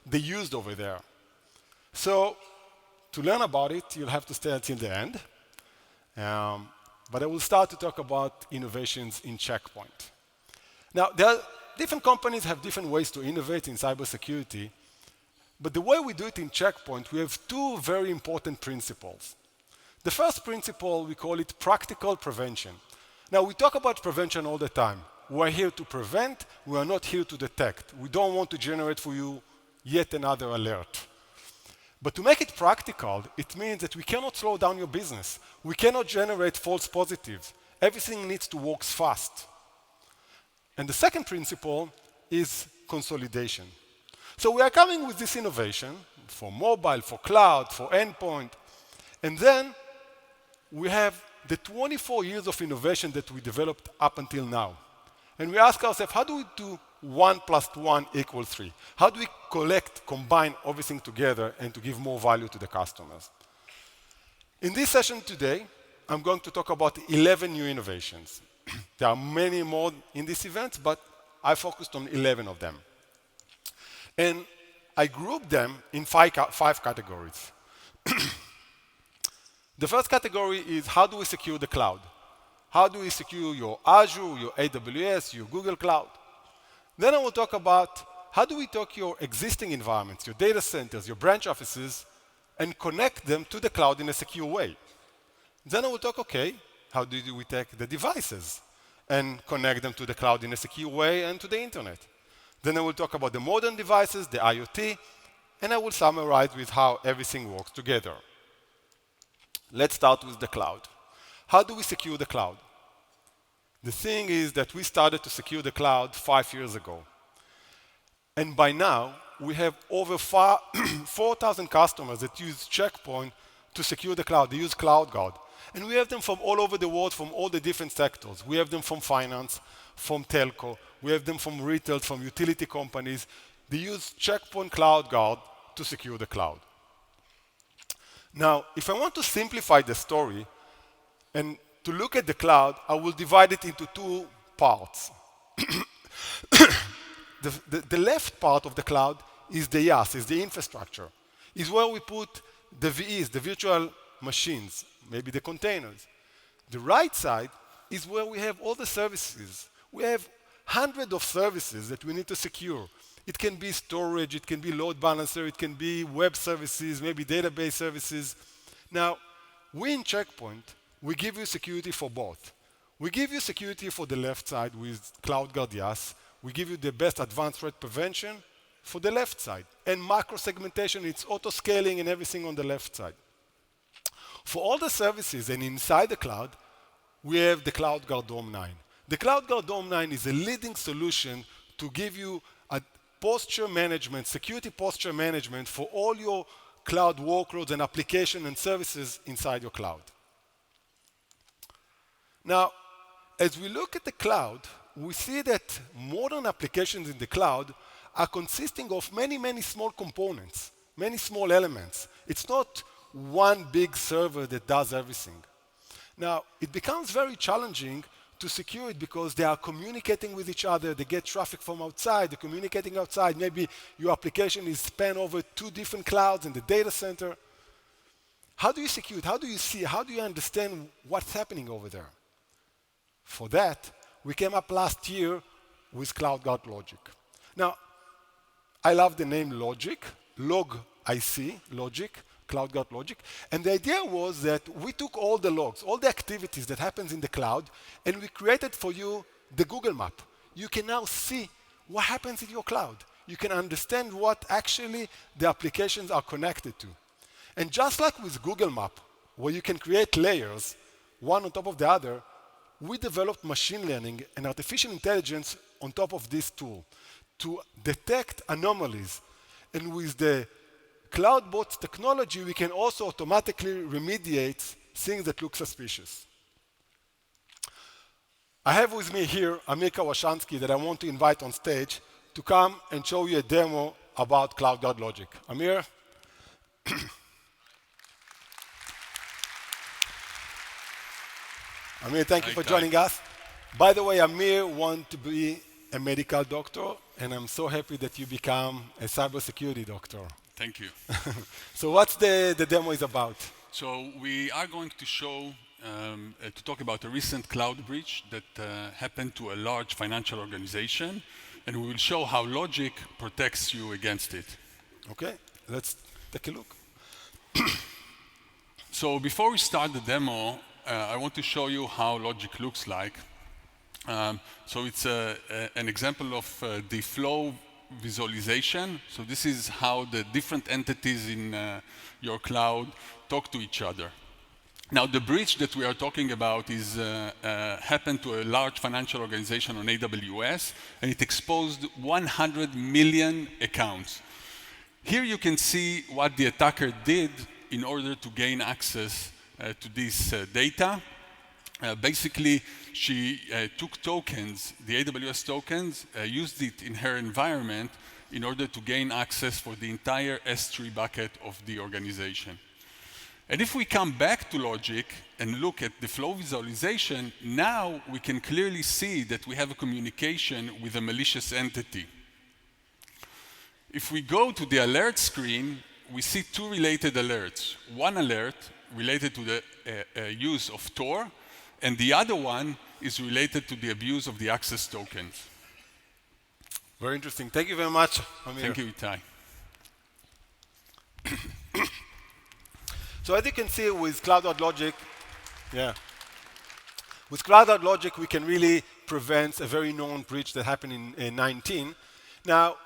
they used over there. So to learn about it, you'll have to stay until the end. But I will start to talk about innovations in Checkpoint. Now, different companies have different ways to innovate in cybersecurity, but the way we do it in Checkpoint, we have two very important principles. The first principle, we call it practical prevention. Now, we talk about prevention all the time. We're here to prevent, we are not here to detect. We don't want to generate for you yet another alert. But to make it practical, it means that we cannot slow down your business. We cannot generate false positives. Everything needs to work fast. And the second principle is consolidation. So we are coming with this innovation for mobile, for cloud, for endpoint, and then we have the 24 years of innovation that we developed up until now. And we ask ourselves, how do we do 1 + 1 = 3? How do we combine everything together and to give more value to the customers? In this session today, I'm going to talk about 11 new innovations. There are many more in this event, but I focused on 11 of them. And I grouped them in five categories. The first category is how do we secure the cloud? How do we secure your Azure, your AWS, your Google Cloud? Then I will talk about how do we take your existing environments, your data centers, your branch offices, and connect them to the cloud in a secure way. Then I will talk, okay, how do we take the devices and connect them to the cloud in a secure way and to the internet? Then I will talk about the modern devices, the IoT, and I will summarize with how everything works together. Let's start with the cloud. How do we secure the cloud? The thing is that we started to secure the cloud 5 years ago. And by now, we have over 4,000 customers that use Checkpoint to secure the cloud. They use CloudGuard. And we have them from all over the world, from all the different sectors. We have them from finance, from telco. We have them from retail, from utility companies. They use Checkpoint CloudGuard to secure the cloud. Now, if I want to simplify the story and to look at the cloud, I will divide it into two parts. The left part of the cloud is the IaaS, is the infrastructure. Is where we put the VEs, the virtual machines, maybe the containers. The right side is where we have all the services. We have hundreds of services that we need to secure. It can be storage, it can be load balancer, it can be web services, maybe database services. Now, we in Checkpoint, we give you security for both. We give you security for the left side with CloudGuard IaaS. We give you the best advanced threat prevention for the left side. And macro segmentation, it's auto-scaling and everything on the left side. For all the services and inside the cloud, we have the CloudGuard Dome 9. The CloudGuard Dome 9 is a leading solution to give you a posture management, security posture management for all your cloud workloads and applications and services inside your cloud. Now, as we look at the cloud, we see that modern applications in the cloud are consisting of many, many small components, many small elements. It's not one big server that does everything. Now, it becomes very challenging to secure it because they are communicating with each other, they get traffic from outside, they're communicating outside. Maybe your application is span over 2 different clouds in the data center. How do you secure it? How do you see? How do you understand what's happening over there? For that, we came up last year with CloudGuard Logic. Now, I love the name Logic, Log-IC, Logic, CloudGuard Logic. And the idea was that we took all the logs, all the activities that happens in the cloud, and we created for you the Google map. You can now see what happens in your cloud. You can understand what actually the applications are connected to. And just like with Google Map, where you can create layers, one on top of the other, we developed machine learning and artificial intelligence on top of this tool to detect anomalies. And with the CloudBots technology, we can also automatically remediate things that look suspicious. I have with me here Amir Kawashansky that I want to invite on stage to come and show you a demo about CloudGuard Logic. Amir? Amir, thank you for joining us. By the way, Amir wants to be a medical doctor, and I'm so happy that you become a cybersecurity doctor. Thank you. So what's the demo is about? So we are going to show, to talk about a recent cloud breach that happened to a large financial organization, and we will show how logic protects you against it. Okay, let's take a look. So before we start the demo, I want to show you how logic looks like. So it's an example of the flow visualization. So this is how the different entities in your cloud talk to each other. Now, the breach that we are talking about is happened to a large financial organization on AWS, and it exposed 100 million accounts. Here you can see what the attacker did in order to gain access to this data. Basically, she took tokens, the AWS tokens, used it in her environment in order to gain access for the entire S3 bucket of the organization. And if we come back to logic and look at the flow visualization, now we can clearly see that we have a communication with a malicious entity. If we go to the alert screen, we see two related alerts. One alert related to the use of Tor, and the other one is related to the abuse of the access tokens. Very interesting. Thank you very much, Amir. Thank you, Itai. So as you can see with Cloud.Logic, with Cloud.Logic, we can really prevent a very known breach that happened in 2019. Now,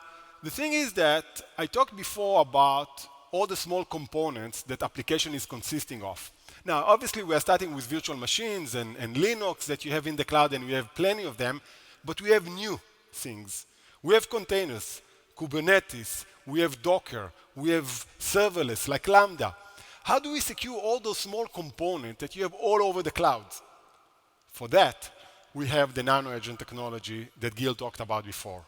the thing is that I talked before about all the small components that application is consisting of. Now, obviously, we are starting with virtual machines and Linux that you have in the cloud, and we have plenty of them, but we have new things. We have containers, Kubernetes, we have Docker, we have serverless like Lambda. How do we secure all those small components that you have all over the cloud? For that, we have the nano agent technology that Gil talked about before.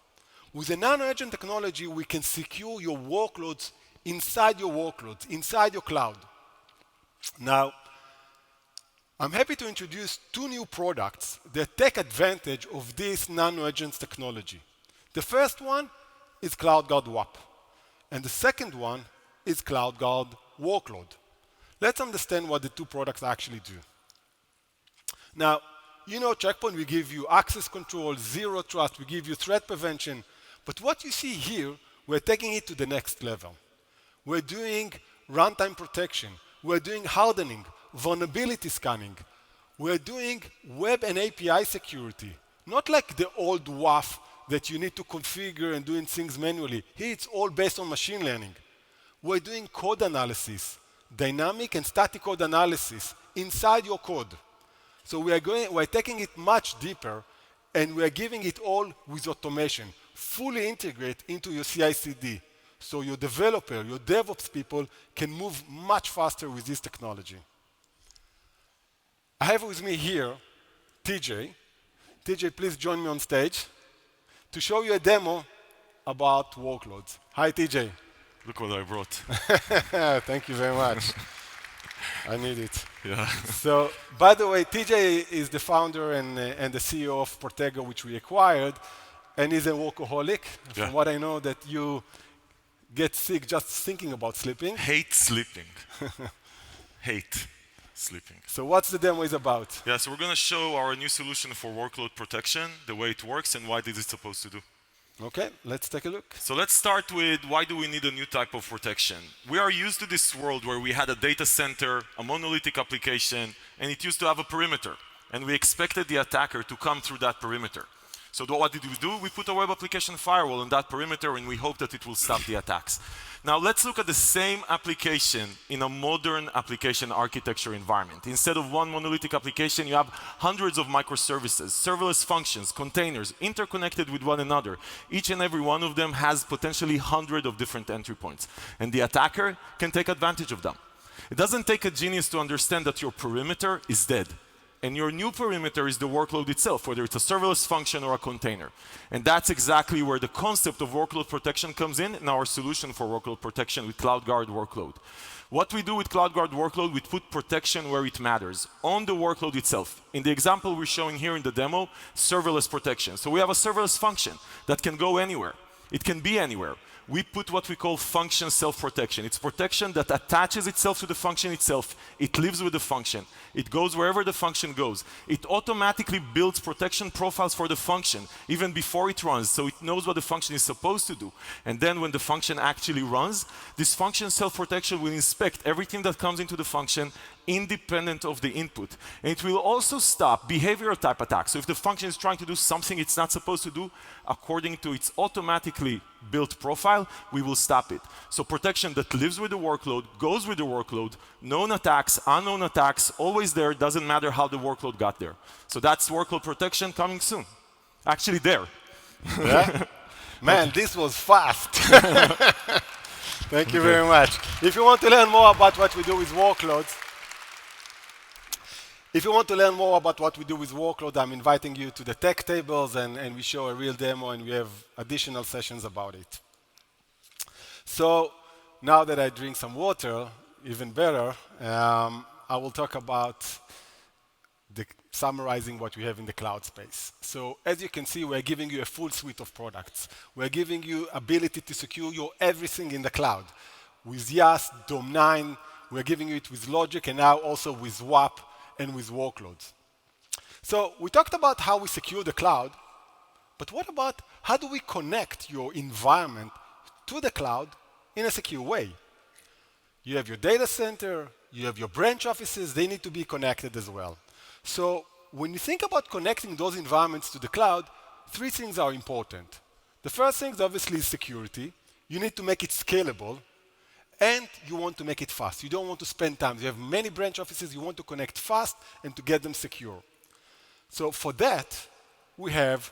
With the nano agent technology, we can secure your workloads, inside your cloud. Now, I'm happy to introduce two new products that take advantage of this nano agents technology. The first one is CloudGuard WAP, and the second one is CloudGuard Workload. Let's understand what the two products actually do. Now, you know Checkpoint, we give you access control, zero trust, we give you threat prevention, but what you see here, we're taking it to the next level. We're doing runtime protection, we're doing hardening, vulnerability scanning, we're doing web and API security, not like the old WAF that you need to configure and doing things manually. Here it's all based on machine learning. We're doing code analysis, dynamic and static code analysis inside your code. So we're taking it much deeper, and we're giving it all with automation, fully integrate into your CI/CD. So your developer, your DevOps people can move much faster with this technology. I have with me here TJ. TJ, please join me on stage to show you a demo about workloads. Hi, TJ. Look what I brought. Thank you very much. I need it. Yeah. So, by the way, TJ is the founder and the CEO of Portego, which we acquired, and he's a workaholic. Yeah. From what I know, that you get sick just thinking about sleeping. Hate sleeping. Hate sleeping. So what's the demo is about? Yeah, so we're going to show our new solution for workload protection, the way it works, and what it is supposed to do. Okay, let's take a look. So let's start with why do we need a new type of protection? We are used to this world where we had a data center, a monolithic application, and it used to have a perimeter. And we expected the attacker to come through that perimeter. So what did we do? We put a web application firewall on that perimeter, and we hope that it will stop the attacks. Now let's look at the same application in a modern application architecture environment. Instead of one monolithic application, you have hundreds of microservices, serverless functions, containers, interconnected with one another. Each and every one of them has potentially hundreds of different entry points. And the attacker can take advantage of them. It doesn't take a genius to understand that your perimeter is dead. And your new perimeter is the workload itself, whether it's a serverless function or a container. And that's exactly where the concept of workload protection comes in our solution for workload protection with CloudGuard Workload. What we do with CloudGuard Workload, we put protection where it matters, on the workload itself. In the example we're showing here in the demo, serverless protection. So we have a serverless function that can go anywhere. It can be anywhere. We put what we call function self-protection. It's protection that attaches itself to the function itself. It lives with the function. It goes wherever the function goes. It automatically builds protection profiles for the function, even before it runs, so it knows what the function is supposed to do. And then when the function actually runs, this function self-protection will inspect everything that comes into the function independent of the input. And it will also stop behavioral type attacks. So if the function is trying to do something it's not supposed to do, according to its automatically built profile, we will stop it. So protection that lives with the workload, goes with the workload, known attacks, unknown attacks, always there, doesn't matter how the workload got there. So that's workload protection coming soon. Actually there. Yeah? Man, this was fast. Thank you very much. If you want to learn more about what we do with workloads, I'm inviting you to the tech tables and we show a real demo and we have additional sessions about it. So now that I drink some water, even better, I will talk about summarizing what we have in the cloud space. So as you can see, we're giving you a full suite of products. We're giving you ability to secure your everything in the cloud. With YAS, DOM9, we're giving you it with logic and now also with WAP and with workloads. So we talked about how we secure the cloud, but what about how do we connect your environment to the cloud in a secure way? You have your data center, you have your branch offices, they need to be connected as well. So when you think about connecting those environments to the cloud, three things are important. The first thing obviously is security. You need to make it scalable. And you want to make it fast. You don't want to spend time. You have many branch offices. You want to connect fast and to get them secure. So for that, we have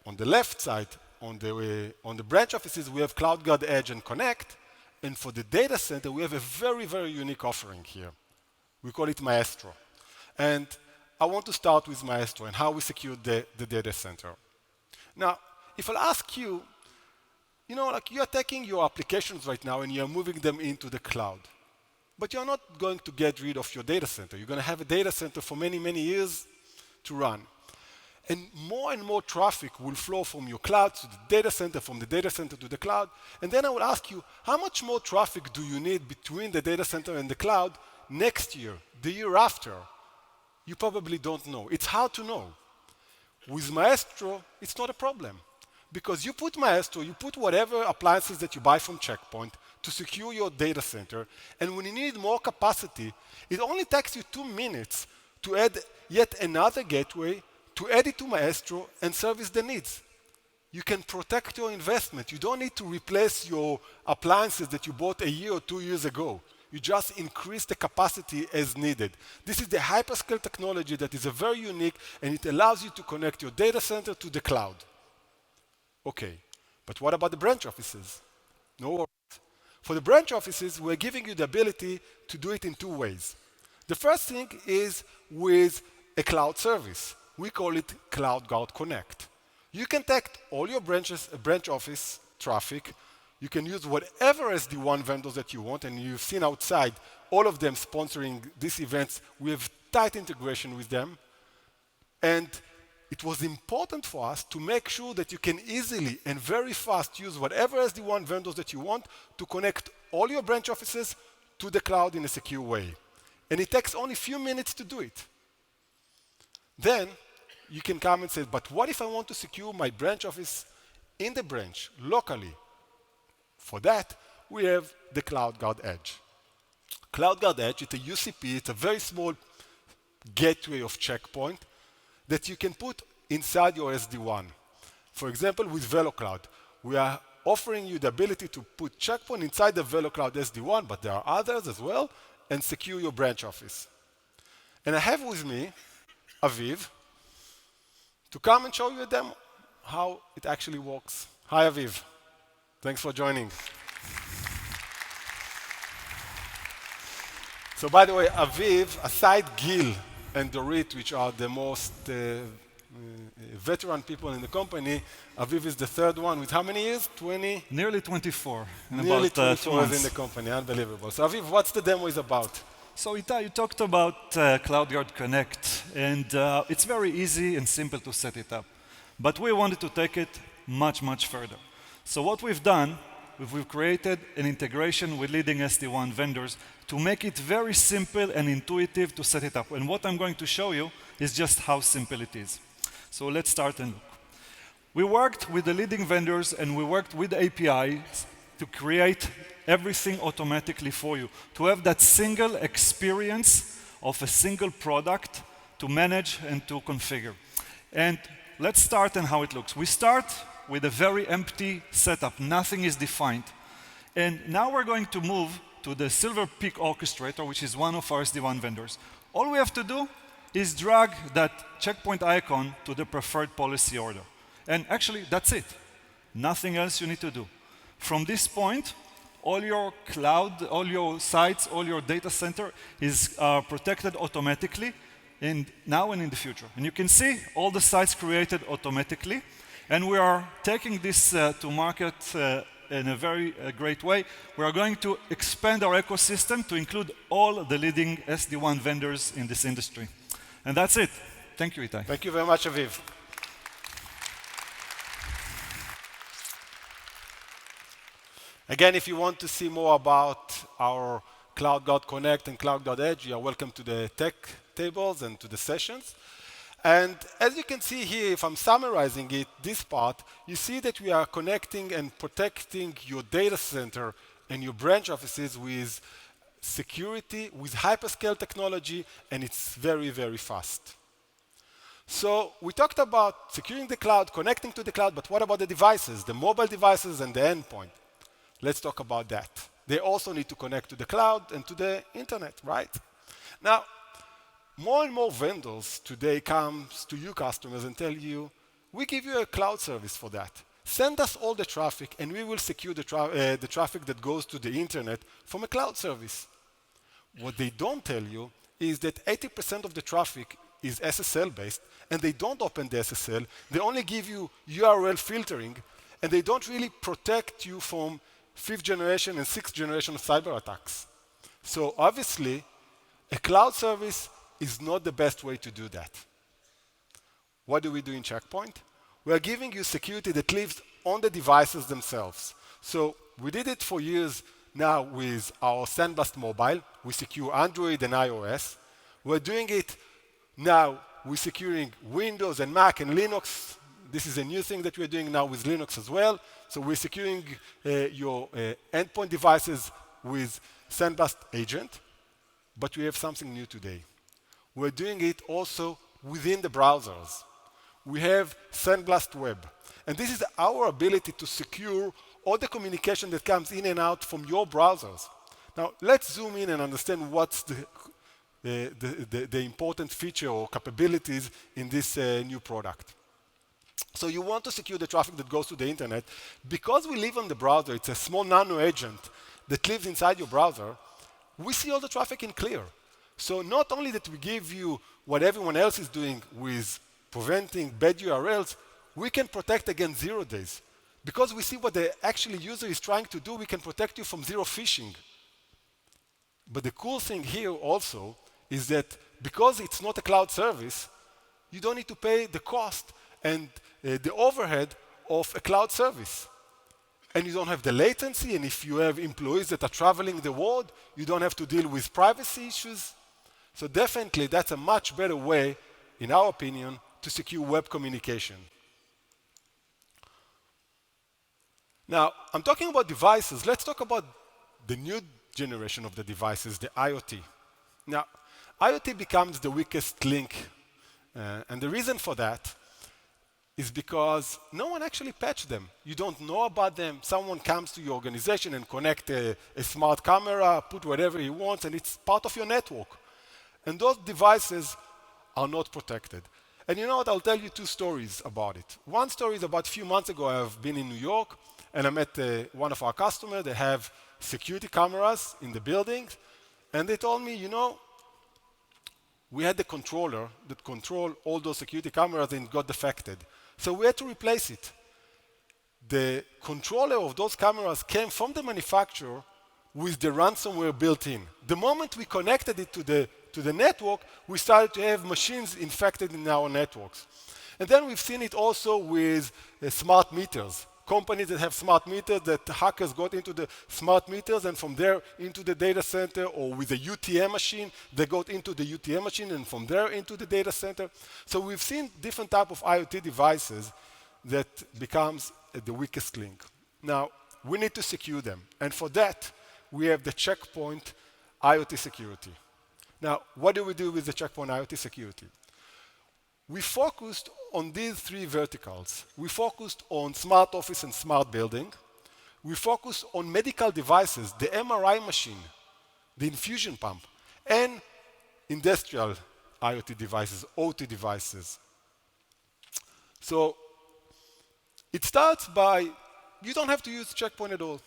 on the left side, on the branch offices, we have CloudGuard Edge and Connect. And for the data center, we have a very, very unique offering here. We call it Maestro. And I want to start with Maestro and how we secure the data center. Now, if I'll ask you, you know, like you're taking your applications right now and you're moving them into the cloud. But you're not going to get rid of your data center. You're going to have a data center for many, many years to run. And more traffic will flow from your cloud to the data center, from the data center to the cloud. And then I will ask you, how much more traffic do you need between the data center and the cloud next year, the year after? You probably don't know. It's hard to know. With Maestro, it's not a problem. Because you put Maestro, you put whatever appliances that you buy from Checkpoint to secure your data center, and when you need more capacity, it only takes you 2 minutes to add yet another gateway, to add it to Maestro and service the needs. You can protect your investment. You don't need to replace your appliances that you bought a year or 2 years ago. You just increase the capacity as needed. This is the hyperscale technology that is very unique, and it allows you to connect your data center to the cloud. Okay, but what about the branch offices? No worries. For the branch offices, we're giving you the ability to do it in 2 ways. The first thing is with a cloud service. We call it CloudGuard Connect. You can take all your branch office traffic. You can use whatever SD-WAN vendors that you want, and you've seen outside all of them sponsoring these events. We have tight integration with them. And it was important for us to make sure that you can easily and very fast use whatever SD-WAN vendors that you want to connect all your branch offices to the cloud in a secure way. And it takes only a few minutes to do it. Then you can come and say, but what if I want to secure my branch office in the branch locally? For that, we have the CloudGuard Edge. CloudGuard Edge, it's a UCP, it's a very small gateway of Checkpoint that you can put inside your SD-WAN. For example, with VeloCloud, we are offering you the ability to put Checkpoint inside the VeloCloud SD-WAN, but there are others as well, and secure your branch office. And I have with me Aviv to come and show you a demo, how it actually works. Hi, Aviv. Thanks for joining. So by the way, Aviv, aside Gil and Dorit, which are the most veteran people in the company. Aviv is the third one with how many years? 20? Nearly 24 in Nearly about 2 24 years in months. the company. Unbelievable. So Aviv, what's the demo is about? So Itai, you talked about CloudGuard Connect, and it's very easy and simple to set it up. But we wanted to take it much, much further. So what we've done, we've created an integration with leading SD-WAN vendors to make it very simple and intuitive to set it up. And what I'm going to show you is just how simple it is. So let's start and look. We worked with the leading vendors and we worked with APIs to create everything automatically for you, to have that single experience of a single product to manage and to configure. And let's start and how it looks. We start with a very empty setup. Nothing is defined. And now we're going to move to the Silver Peak Orchestrator, which is one of our SD-WAN vendors. All we have to do is drag that checkpoint icon to the preferred policy order. And actually, that's it. Nothing else you need to do. From this point, all your cloud, all your sites, all your data center is protected automatically now and in the future. And you can see all the sites created automatically. And we are taking this to market in a very great way. We are going to expand our ecosystem to include all the leading SD-WAN vendors in this industry. And that's it. Thank you, Itai. Thank you very much, Aviv. Again, if you want to see more about our CloudGuard Connect and CloudGuard Edge, you are welcome to the tech tables and to the sessions. And as you can see here, if I'm summarizing it, this part, you see that we are connecting and protecting your data center and your branch offices with security, with hyperscale technology, and it's very, very fast. So we talked about securing the cloud, connecting to the cloud, but what about the devices, the mobile devices and the endpoint? Let's talk about that. They also need to connect to the cloud and to the internet, right? Now, more and more vendors today come to you customers and tell you, we give you a cloud service for that. Send us all the traffic and we will secure the traffic that goes to the internet from a cloud service. What they don't tell you is that 80% of the traffic is SSL based and they don't open the SSL. They only give you URL filtering and they don't really protect you from 5th generation and 6th generation of cyber attacks. So obviously, a cloud service is not the best way to do that. What do we do in Checkpoint? We are giving you security that lives on the devices themselves. So we did it for years now with our SandBlast Mobile. We secure Android and iOS. We're doing it now with securing Windows and Mac and Linux. This is a new thing that we're doing now with Linux as well. So we're securing your endpoint devices with SandBlast Agent. But we have something new today. We're doing it also within the browsers. We have SandBlast Web. And this is our ability to secure all the communication that comes in and out from your browsers. Now, let's zoom in and understand what's the important feature or capabilities in this new product. So you want to secure the traffic that goes to the internet. Because we live on the browser, it's a small nano agent that lives inside your browser, we see all the traffic in clear. So not only that we give you what everyone else is doing with preventing bad URLs, we can protect against 0 days. Because we see what the actual user is trying to do, we can protect you from zero phishing. But the cool thing here also is that because it's not a cloud service, you don't need to pay the cost and the overhead of a cloud service. And you don't have the latency, and if you have employees that are traveling the world, you don't have to deal with privacy issues. So definitely, that's a much better way, in our opinion, to secure web communication. Now, I'm talking about devices. Let's talk about the new generation of the devices, the IoT. Now, IoT becomes the weakest link. And the reason for that is because no one actually patched them. You don't know about them. Someone comes to your organization and connect a smart camera, put whatever he wants, and it's part of your network. And those devices are not protected. And you know what? I'll tell you 2 stories about it. One story is about a few months ago. I've been in New York, and I met one of our customers. They have security cameras in the building, and they told me, you know, we had the controller that controlled all those security cameras and got defected. So we had to replace it. The controller of those cameras came from the manufacturer with the ransomware built in. The moment we connected it to the network, we started to have machines infected in our networks. And then we've seen it also with smart meters. Companies that have smart meters, that hackers got into the smart meters and from there into the data center, or with a UTM machine, they got into the UTM machine and from there into the data center. So we've seen different type of IoT devices that becomes the weakest link. Now, we need to secure them. And for that, we have the Checkpoint IoT security. Now, what do we do with the Checkpoint IoT security? We focused on these three verticals. We focused on smart office and smart building. We focused on medical devices, the MRI machine, the infusion pump, and industrial IoT devices, OT devices. So it starts by, you don't have to use Checkpoint at all.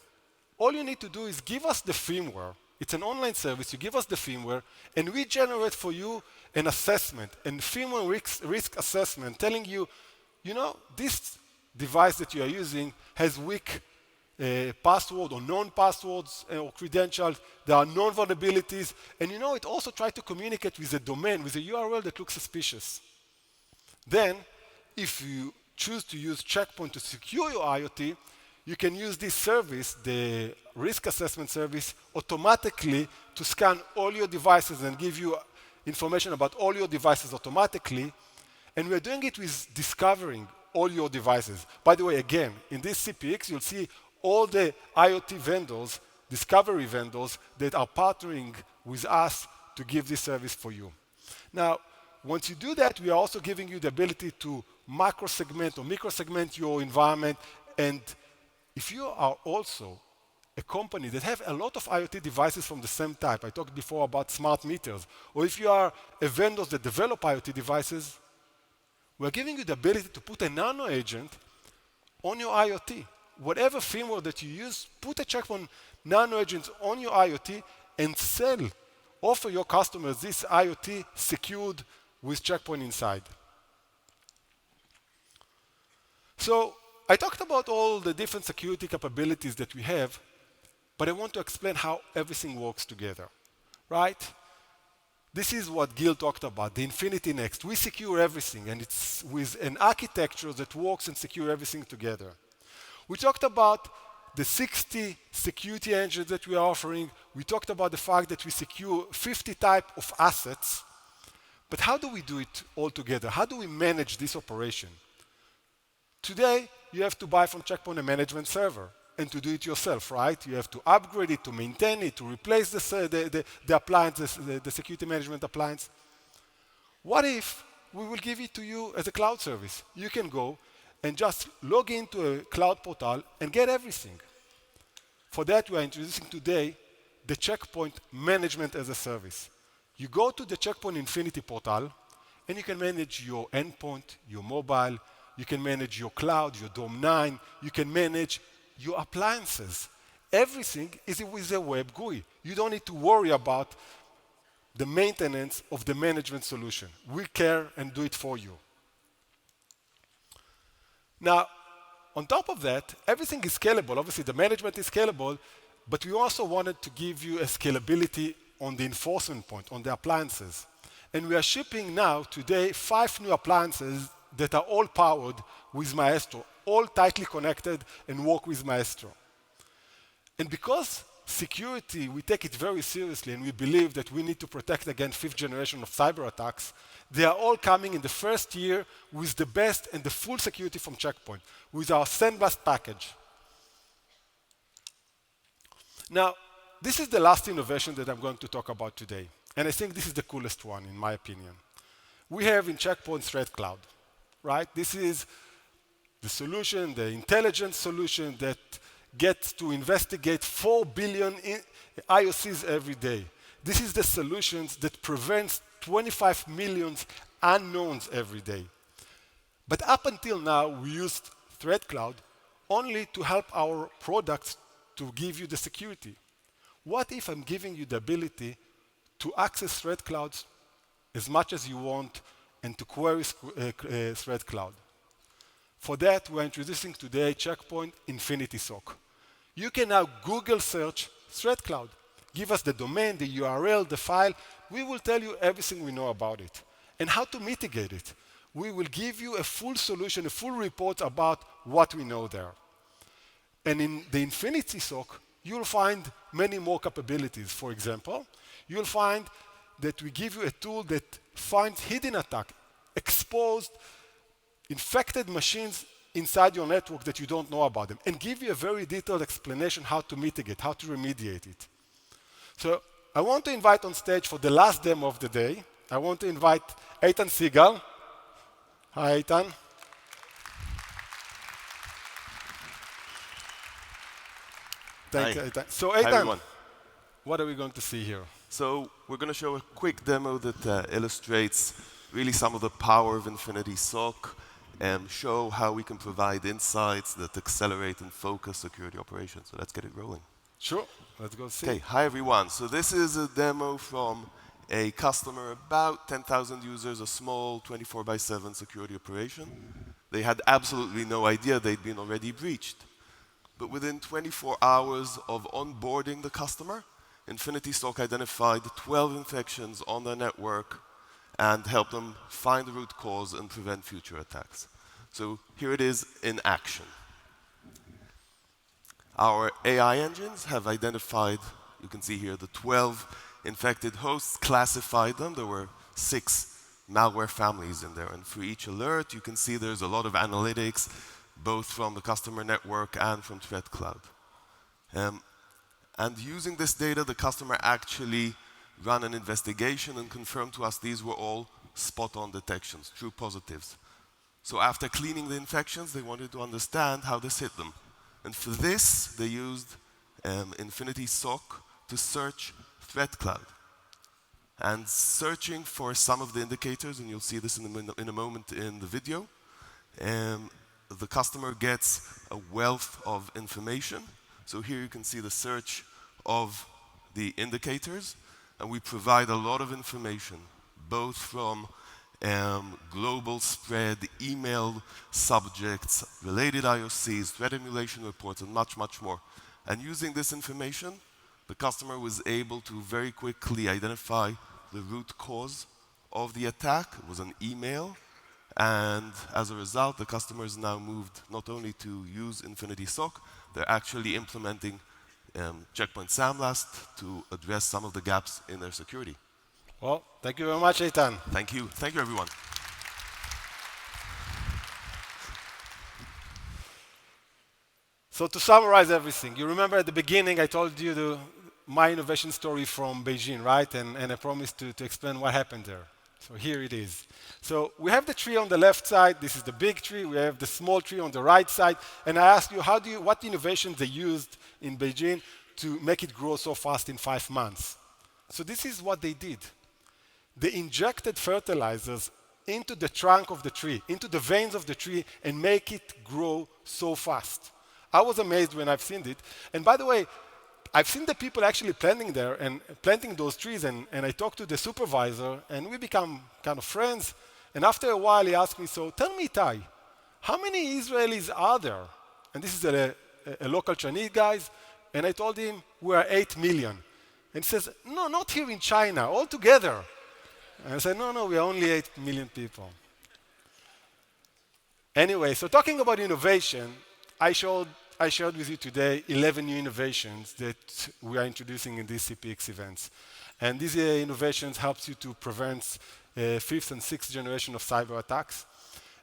All you need to do is give us the firmware. It's an online service. You give us the firmware, and we generate for you an assessment, and firmware risk assessment, telling you, you know, this device that you are using has weak password or known passwords or credentials. There are known vulnerabilities, and you know, it also tries to communicate with a domain, with a URL that looks suspicious. Then, if you choose to use Checkpoint to secure your IoT, you can use this service, the risk assessment service, automatically to scan all your devices and give you information about all your devices automatically. And we're doing it with discovering all your devices. By the way, again, in this CPX, you'll see all the IoT vendors, discovery vendors that are partnering with us to give this service for you. Now, once you do that, we are also giving you the ability to macro-segment or micro-segment your environment. And if you are also a company that have a lot of IoT devices from the same type, I talked before about smart meters, or if you are a vendor that develop IoT devices, we're giving you the ability to put a nano agent on your IoT. Whatever firmware that you use, put a Checkpoint nano agent on your IoT and offer your customers this IoT secured with Checkpoint inside. So I talked about all the different security capabilities that we have, but I want to explain how everything works together, right? This is what Gil talked about, the Infinity Next. We secure everything, and it's with an architecture that works and secure everything together. We talked about the 60 security engines that we are offering. We talked about the fact that we secure 50 types of assets. But how do we do it all together? How do we manage this operation? Today, you have to buy from Checkpoint a management server and to do it yourself, right? You have to upgrade it, to maintain it, to replace the appliance, the security management appliance. What if we will give it to you as a cloud service? You can go and just log into a cloud portal and get everything. For that, we are introducing today the Checkpoint Management as a Service. You go to the Checkpoint Infinity portal, and you can manage your endpoint, your mobile, you can manage your cloud, your Dome 9, you can manage your appliances. Everything is with a web GUI. You don't need to worry about the maintenance of the management solution. We care and do it for you. Now, on top of that, everything is scalable. Obviously, the management is scalable, but we also wanted to give you a scalability on the enforcement point, on the appliances. And we are shipping now, today, 5 new appliances that are all powered with Maestro, all tightly connected and work with Maestro. And because security, we take it very seriously, and we believe that we need to protect against 5th generation of cyber attacks, they are all coming in the first year with the best and the full security from Checkpoint, with our SandBlast package. Now, this is the last innovation that I'm going to talk about today, and I think this is the coolest one, in my opinion. We have in Checkpoint Threat Cloud, right? This is the solution, the intelligence solution that gets to investigate 4 billion IOCs every day. This is the solutions that prevents 25 million unknowns every day. But up until now, we used Threat Cloud only to help our products to give you the security. What if I'm giving you the ability to access Threat Clouds as much as you want and to query Thread Cloud. For that, we're introducing today Checkpoint Infinity SOC. You can now Google search Thread Cloud. Give us the domain, the URL, the file. We will tell you everything we know about it and how to mitigate it. We will give you a full solution, a full report about what we know there. And in the Infinity SOC, you'll find many more capabilities. For example, you'll find that we give you a tool that finds hidden attack, exposed, infected machines inside your network that you don't know about them, and give you a very detailed explanation how to mitigate, how to remediate it. So I want to invite on stage for the last demo of the day, I want to invite Itai Sigal. Hi, Itai. Thank you, Itai. So, Hi, Itai, everyone. what are we going to see here? So we're going to show a quick demo that illustrates really some of the power of Infinity SOC and show how we can provide insights that accelerate and focus security operations. So let's get it rolling. Sure, let's go see. Okay, hi everyone. So this is a demo from a customer, about 10,000 users, a small 24/7 security operation. They had absolutely no idea they'd been already breached. But within 24 hours of onboarding the customer, Infinity SOC identified 12 infections on their network and helped them find the root cause and prevent future attacks. So here it is in action. Our AI engines have identified, you can see here, the 12 infected hosts, classified them. There were 6 malware families in there. And for each alert, you can see there's a lot of analytics, both from the customer network and from Threat Cloud. And using this data, the customer actually ran an investigation and confirmed to us these were all spot-on detections, true positives. So after cleaning the infections, they wanted to understand how this hit them. And for this, they used Infinity SOC to search Threat Cloud. And searching for some of the indicators, and you'll see this in a moment in the video, the customer gets a wealth of information. So here you can see the search of the indicators, and we provide a lot of information, both from global spread, email subjects, related IOCs, threat emulation reports, and much, much more. And using this information, the customer was able to very quickly identify the root cause of the attack. It was an email. And as a result, the customers now moved not only to use Infinity SOC, they're actually implementing Checkpoint SandBlast to address some of the gaps in their security. Well, thank you very much, Itai. Thank you. Thank you, everyone. So to summarize everything, you remember at the beginning I told you my innovation story from Beijing, right? And I promised to explain what happened there. So here it is. So we have the tree on the left side. This is the big tree. We have the small tree on the right side. And I asked you, what innovations they used in Beijing to make it grow so fast in 5 months? So this is what they did. They injected fertilizers into the trunk of the tree, into the veins of the tree, and make it grow so fast. I was amazed when I've seen it. And by the way, I've seen the people actually planting there and planting those trees, and I talked to the supervisor, and we become kind of friends. And after a while, he asked me, so tell me, Itai, how many Israelis are there? And this is a local Chinese guy. And I told him, we are 8 million. And he says, no, not here in China, all together. And I said, no, we are only 8 million people. Anyway, so talking about innovation, I shared with you today 11 new innovations that we are introducing in these CPX events. And these innovations helps you to prevent 5th and 6th generation of cyber attacks.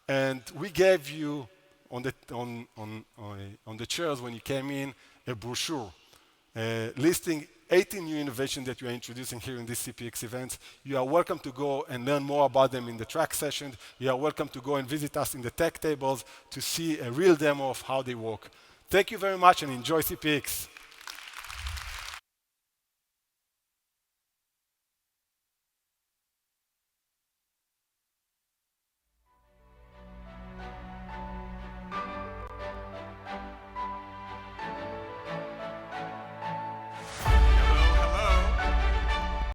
And we gave you on the chairs when you came in a brochure listing 18 new innovations that we are introducing here in this CPX event. You are welcome to go and learn more about them in the track session. You are welcome to go and visit us in the tech tables to see a real demo of how they work. Thank you very much and enjoy CPX.